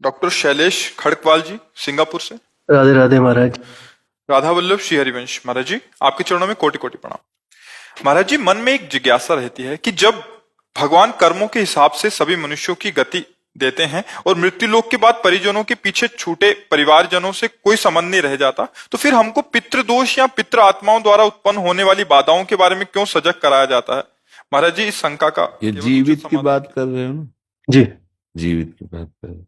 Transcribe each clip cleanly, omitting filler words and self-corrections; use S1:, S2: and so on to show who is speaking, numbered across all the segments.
S1: Doctor Shailesh Kharkwal जी, Singapore से।
S2: राधे राधे महाराज।
S1: राधा वल्लभ श्री हरिवंश महाराज जी, आपके चरणों में कोटि कोटि प्रणाम। महाराज जी, मन में एक जिज्ञासा रहती है कि जब भगवान कर्मों के हिसाब से सभी मनुष्यों की गति देते हैं और मृत्यु लोक के बाद परिजनों के पीछे छूटे परिवारजनों से कोई संबंध नहीं रह जाता, तो फिर हमको पितृदोष या पितृ आत्माओं द्वारा उत्पन्न होने वाली बाधाओं के बारे में क्यों सजग कराया जाता है? महाराज जी, इस शंका का
S3: ये
S1: केवल
S3: जीवित
S1: उचित
S3: की
S1: समाधान
S3: बात कर रहे हो ना?
S2: जी।
S3: जीवित की बात कर रहे हो।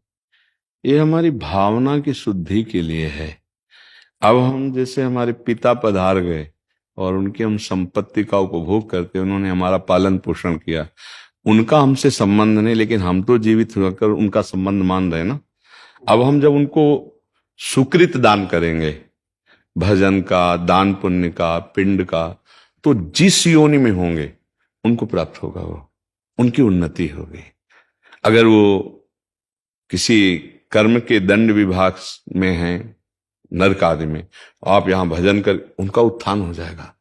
S3: ये हमारी भावना की शुद्धि के लिए है। अब हम जैसे हमारे पिता पधार गए और उनकी हम संपत्ति का उपभोग करते, उन्होंने हमारा पालन पोषण किया, उनका हमसे संबंध नहीं, लेकिन हम तो जीवित होकर उनका संबंध मान रहे ना। अब हम जब उनको सुकृत दान करेंगे, भजन का, दान पुण्य का, पिंड का, तो जिस योनि में होंगे उनको प्राप्त होगा, वो उनकी उन्नति होगी। अगर वो किसी कर्म के दंड विभाग में हैं, नरक आदि में, आप यहां भजन कर, उनका उत्थान हो जाएगा,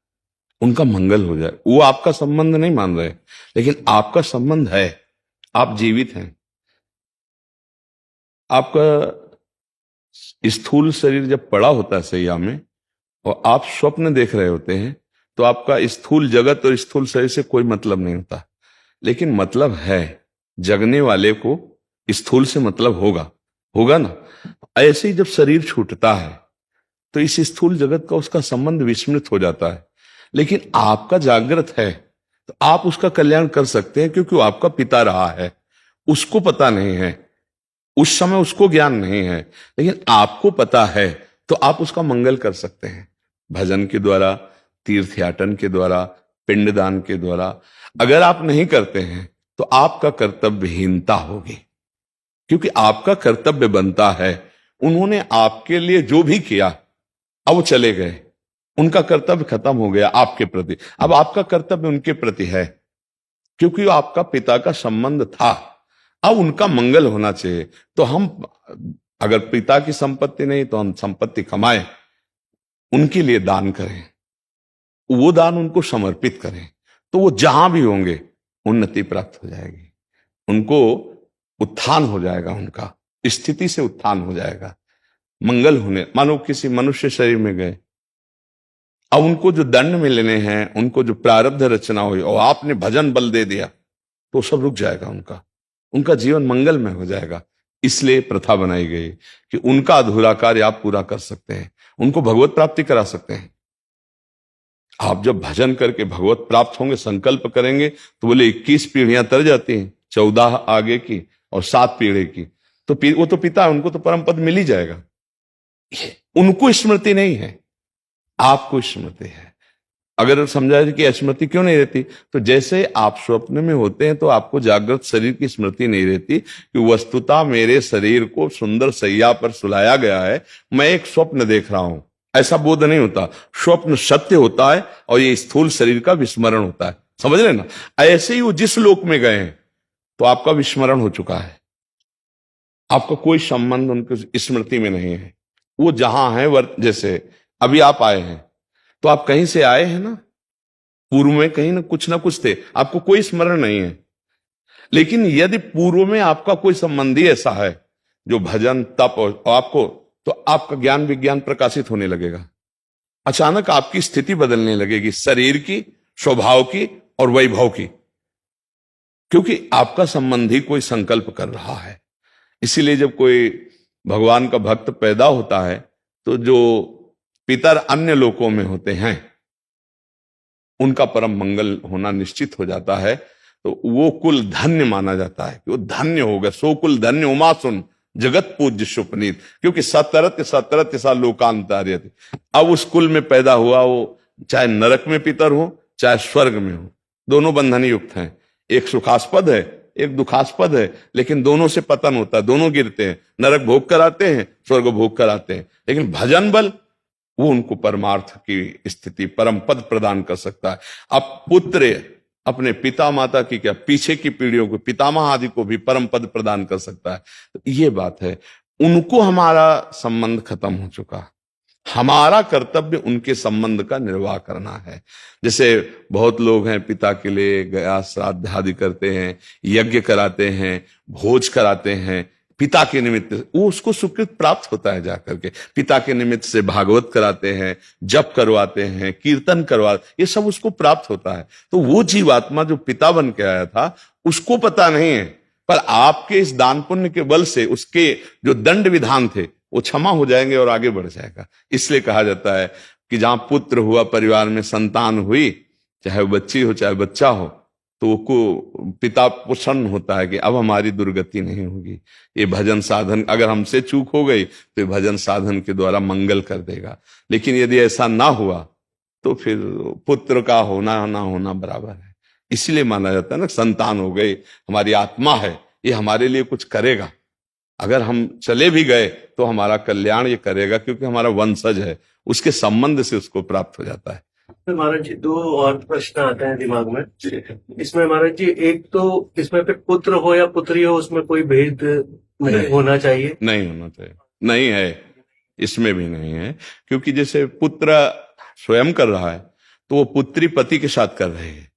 S3: उनका मंगल हो जाए। वो आपका संबंध नहीं मान रहे, लेकिन आपका संबंध है, आप जीवित हैं। आपका स्थूल शरीर जब पड़ा होता है सैया में और आप स्वप्न देख रहे होते हैं, तो आपका स्थूल जगत और स्थूल शरीर से कोई मतलब नहीं होता, लेकिन मतलब है, जगने वाले को स्थूल से मतलब होगा, होगा ना। ऐसे ही जब शरीर छूटता है तो इस स्थूल जगत का उसका संबंध विस्मृत हो जाता है, लेकिन आपका जागृत है तो आप उसका कल्याण कर सकते हैं, क्योंकि वो आपका पिता रहा है। उसको पता नहीं है, उस समय उसको ज्ञान नहीं है, लेकिन आपको पता है, तो आप उसका मंगल कर सकते हैं भजन के द्वारा, तीर्थयाटन के द्वारा, पिंडदान के द्वारा। अगर आप नहीं करते हैं तो आपका कर्तव्यहीनता होगी, क्योंकि आपका कर्तव्य बनता है। उन्होंने आपके लिए जो भी किया, अब वो चले गए, उनका कर्तव्य खत्म हो गया आपके प्रति, अब आपका कर्तव्य उनके प्रति है, क्योंकि वो आपका पिता का संबंध था। अब उनका मंगल होना चाहिए। तो हम अगर पिता की संपत्ति नहीं, तो हम संपत्ति कमाएं, उनके लिए दान करें, वो दान उनको समर्पित करें, तो वो जहां भी होंगे उन्नति प्राप्त हो जाएगी, उनको उत्थान हो जाएगा, उनका स्थिति से उत्थान हो जाएगा, मंगल होने। मानो किसी मनुष्य शरीर में गए, अब उनको जो दंड मिलने हैं, उनको जो प्रारब्ध रचना हुई, और आपने भजन बल दे दिया, तो सब रुक जाएगा, उनका जीवन मंगल में हो जाएगा। इसलिए प्रथा बनाई गई कि उनका अधूरा कार्य आप पूरा कर सकते हैं, उनको भगवत प्राप्ति करा सकते हैं। आप जब भजन करके भगवत प्राप्त होंगे, संकल्प करेंगे, तो बोले 21 पीढ़ियां तर जाती हैं, 14 आगे की और 7 पीढ़ी की, तो वो तो पिता है, उनको तो परम पद मिल ही जाएगा। उनको स्मृति नहीं है, आपको स्मृति है। अगर समझा कि स्मृति क्यों नहीं रहती, तो जैसे आप स्वप्न में होते हैं तो आपको जागृत शरीर की स्मृति नहीं रहती कि वस्तुतः मेरे शरीर को सुंदर सैया पर सुलाया गया है, मैं एक स्वप्न देख रहा हूं, ऐसा बोध नहीं होता। स्वप्न सत्य होता है और ये स्थूल शरीर का विस्मरण होता है, समझ रहे ना। ऐसे ही वो जिस लोक में गए हैं, तो आपका विस्मरण हो चुका है, आपका कोई संबंध उनकी स्मृति में नहीं है। वो जहां है, जैसे अभी आप आए हैं, तो आप कहीं से आए हैं ना, पूर्व में कहीं ना कुछ थे, आपको कोई स्मरण नहीं है। लेकिन यदि पूर्व में आपका कोई संबंधी ऐसा है जो भजन तप और आपको, तो आपका ज्ञान विज्ञान प्रकाशित होने लगेगा, अचानक आपकी स्थिति बदलने लगेगी, शरीर की, स्वभाव की और वैभव की, क्योंकि आपका संबंधी कोई संकल्प कर रहा है। इसीलिए जब कोई भगवान का भक्त पैदा होता है, तो जो पितर अन्य लोकों में होते हैं, उनका परम मंगल होना निश्चित हो जाता है, तो वो कुल धन्य माना जाता है कि वो धन्य हो गया। सो कुल धन्य उमा सुन जगत पूज्य सुपनीत, क्योंकि सतरत सतरत सा लोकांतर्यति। अब उस कुल में पैदा हुआ, वो चाहे नरक में पितर हो चाहे स्वर्ग में हो, दोनों बंधन युक्त हैं। एक सुखास्पद है, एक दुखास्पद है, लेकिन दोनों से पतन होता है, दोनों गिरते हैं, नरक भोग कराते हैं, स्वर्ग भोग कराते हैं। लेकिन भजन बल वो उनको परमार्थ की स्थिति, परम पद प्रदान कर सकता है। अब पुत्र अपने पिता माता की क्या, पीछे की पीढ़ियों को, पितामह आदि को भी परम पद प्रदान कर सकता है। तो ये बात है, उनको हमारा संबंध खत्म हो चुका, हमारा कर्तव्य उनके संबंध का निर्वाह करना है। जैसे बहुत लोग हैं, पिता के लिए गया श्राद्ध आदि करते हैं, यज्ञ कराते हैं, भोज कराते हैं, पिता के निमित्त वो उसको सुकृत प्राप्त होता है जाकर के। पिता के निमित्त से भागवत कराते हैं, जप करवाते हैं, कीर्तन ये सब उसको प्राप्त होता है। तो वो जीवात्मा जो पिता बन के आया था उसको पता नहीं है, पर आपके इस दान पुण्य के बल से उसके जो दंड विधान थे वो क्षमा हो जाएंगे और आगे बढ़ जाएगा। इसलिए कहा जाता है कि जहां पुत्र हुआ, परिवार में संतान हुई, चाहे वो बच्ची हो चाहे बच्चा हो, तो को पिता प्रसन्न होता है कि अब हमारी दुर्गति नहीं होगी। ये भजन साधन, अगर हमसे चूक हो गई तो ये भजन साधन के द्वारा मंगल कर देगा। लेकिन यदि ऐसा ना हुआ तो फिर पुत्र का होना ना होना बराबर है। इसलिए माना जाता है ना, संतान हो गई, हमारी आत्मा है, ये हमारे लिए कुछ करेगा। अगर हम चले भी गए तो हमारा कल्याण ये करेगा, क्योंकि हमारा वंशज है, उसके संबंध से उसको प्राप्त हो जाता है।
S2: महाराज जी, दो और प्रश्न आते हैं दिमाग में इसमें। महाराज जी, एक तो इसमें फिर पुत्र हो या पुत्री हो, उसमें कोई भेद नहीं होना चाहिए? नहीं
S3: होना चाहिए, नहीं है, इसमें भी नहीं है। क्योंकि जैसे पुत्र स्वयं कर रहा है तो वो पुत्री पति के साथ कर रहे हैं,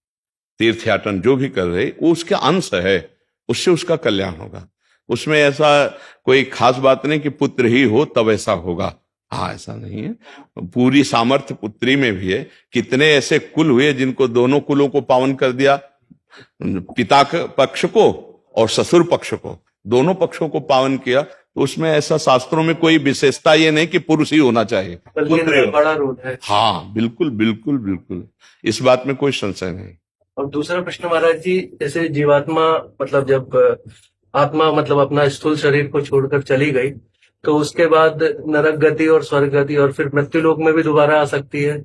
S3: तीर्थयाटन जो भी कर रहे वो उसके अंश है, उससे उसका कल्याण होगा। उसमें ऐसा कोई खास बात नहीं कि पुत्र ही हो तब ऐसा होगा। हाँ, ऐसा नहीं है, पूरी सामर्थ्य पुत्री में भी है। कितने ऐसे कुल हुए जिनको दोनों कुलों को पावन कर दिया, पिता पक्ष को और ससुर पक्ष को, दोनों पक्षों को पावन किया। तो उसमें ऐसा शास्त्रों में कोई विशेषता ये नहीं कि पुरुष ही होना चाहिए,
S2: बड़ा रोल है।
S3: हाँ, बिल्कुल बिल्कुल बिल्कुल, इस बात में कोई संशय नहीं।
S2: और दूसरा प्रश्न महाराज जी, जैसे जीवात्मा मतलब जब आत्मा मतलब अपना स्थूल शरीर को छोड़कर चली गई तो उसके बाद नरक गति और स्वर्ग गति और फिर मृत्यु लोक में भी दोबारा आ सकती है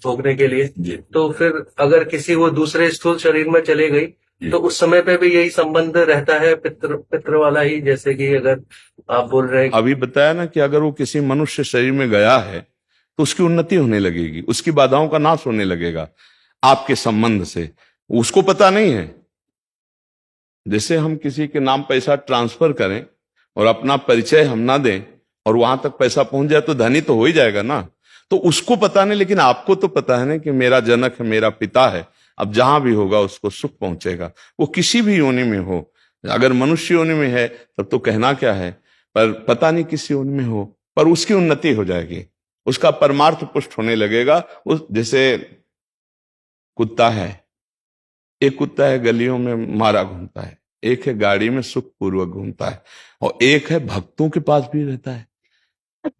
S2: भोगने के लिए। तो फिर अगर किसी वो दूसरे स्थूल शरीर में चले गई तो उस समय पे भी यही संबंध रहता है पितृ वाला ही, जैसे कि अगर आप बोल रहे हैं
S3: अभी बताया ना कि अगर वो किसी मनुष्य शरीर में गया है तो उसकी उन्नति होने लगेगी, उसकी बाधाओं का नाश होने लगेगा आपके संबंध से, उसको पता नहीं है। जैसे हम किसी के नाम पैसा ट्रांसफर करें और अपना परिचय हम ना दें और वहां तक पैसा पहुंच जाए तो धनी तो हो ही जाएगा ना। तो उसको पता नहीं, लेकिन आपको तो पता है ना कि मेरा जनक है, मेरा पिता है, अब जहां भी होगा उसको सुख पहुंचेगा, वो किसी भी योनि में हो। अगर मनुष्य योनि में है तब तो कहना क्या है, पर पता नहीं किस योनि में हो, पर उसकी उन्नति हो जाएगी, उसका परमार्थ पुष्ट होने लगेगा। उस जैसे कुत्ता है, एक कुत्ता है गलियों में मारा घूमता है, एक है गाड़ी में सुख पूर्वक घूमता है, और एक है भक्तों के पास भी रहता है,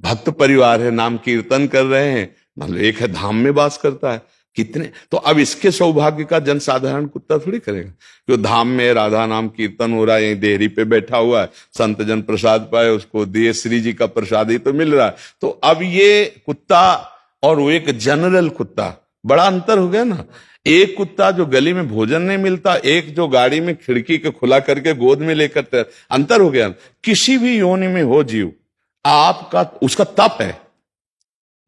S3: भक्त परिवार है, नाम कीर्तन कर रहे हैं, मतलब एक है धाम में वास करता है। कितने तो अब इसके सौभाग्य का जनसाधारण कुत्ता थोड़ी करेगा, जो धाम में राधा नाम कीर्तन हो रहा है, यही देहरी पे बैठा हुआ है, संत जन प्रसाद पाए उसको दिए, श्री जी का प्रसाद ही तो मिल रहा है। तो अब ये कुत्ता और वो एक जनरल कुत्ता, बड़ा अंतर हो गया ना। एक कुत्ता जो गली में भोजन नहीं मिलता, एक जो गाड़ी में खिड़की के खुला करके गोद में लेकर, अंतर हो गया। किसी भी योनि में हो जीव, आपका उसका तप है,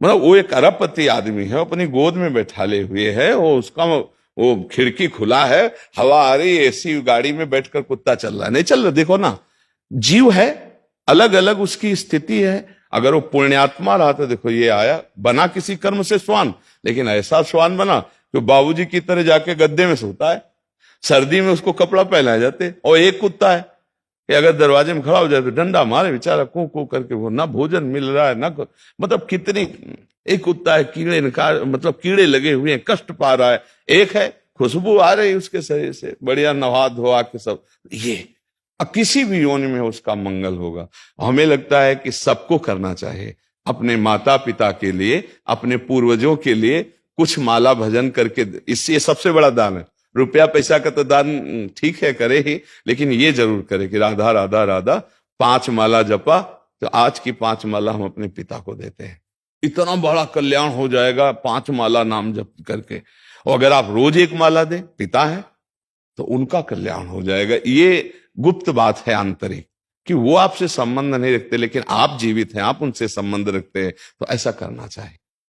S3: मतलब वो एक अरबपति आदमी है, अपनी गोद में बैठाले हुए है, वो उसका वो खिड़की खुला है, हवा आ रही, ऐसी गाड़ी में बैठकर कुत्ता चल रहा है, नहीं चल रहा। देखो ना, जीव है, अलग अलग उसकी स्थिति है। अगर वो पुण्यात्मा रहा तो देखो ये आया, बना किसी कर्म से स्वान, लेकिन ऐसा स्वान बना जो बाबूजी की तरह जाके गद्दे में सोता है, सर्दी में उसको कपड़ा पहनाए जाते। और एक कुत्ता है कि अगर दरवाजे में खड़ा हो जाए तो डंडा मारे बेचारा, कू कू करके, वो ना भोजन मिल रहा है ना, मतलब कितनी। एक कुत्ता है कीड़े मतलब कीड़े लगे हुए हैं, कष्ट पा रहा है। एक है खुशबू आ रही उसके शरीर से, बढ़िया नहा धोआ के सब। ये अब किसी भी योनि में उसका मंगल होगा। हमें लगता है कि सबको करना चाहिए, अपने माता पिता के लिए, अपने पूर्वजों के लिए कुछ माला भजन करके, इससे सबसे बड़ा दान है। रुपया पैसा का तो दान ठीक है करे ही, लेकिन ये जरूर करे कि राधा राधा राधा 5 माला जपा, तो आज की 5 माला हम अपने पिता को देते हैं, इतना बड़ा कल्याण हो जाएगा 5 माला नाम जप करके। और अगर आप रोज 1 माला दें, पिता है तो उनका कल्याण हो जाएगा। ये गुप्त बात है आंतरिक, कि वो आपसे संबंध नहीं रखते, लेकिन आप जीवित हैं, आप उनसे संबंध रखते हैं, तो ऐसा करना चाहिए।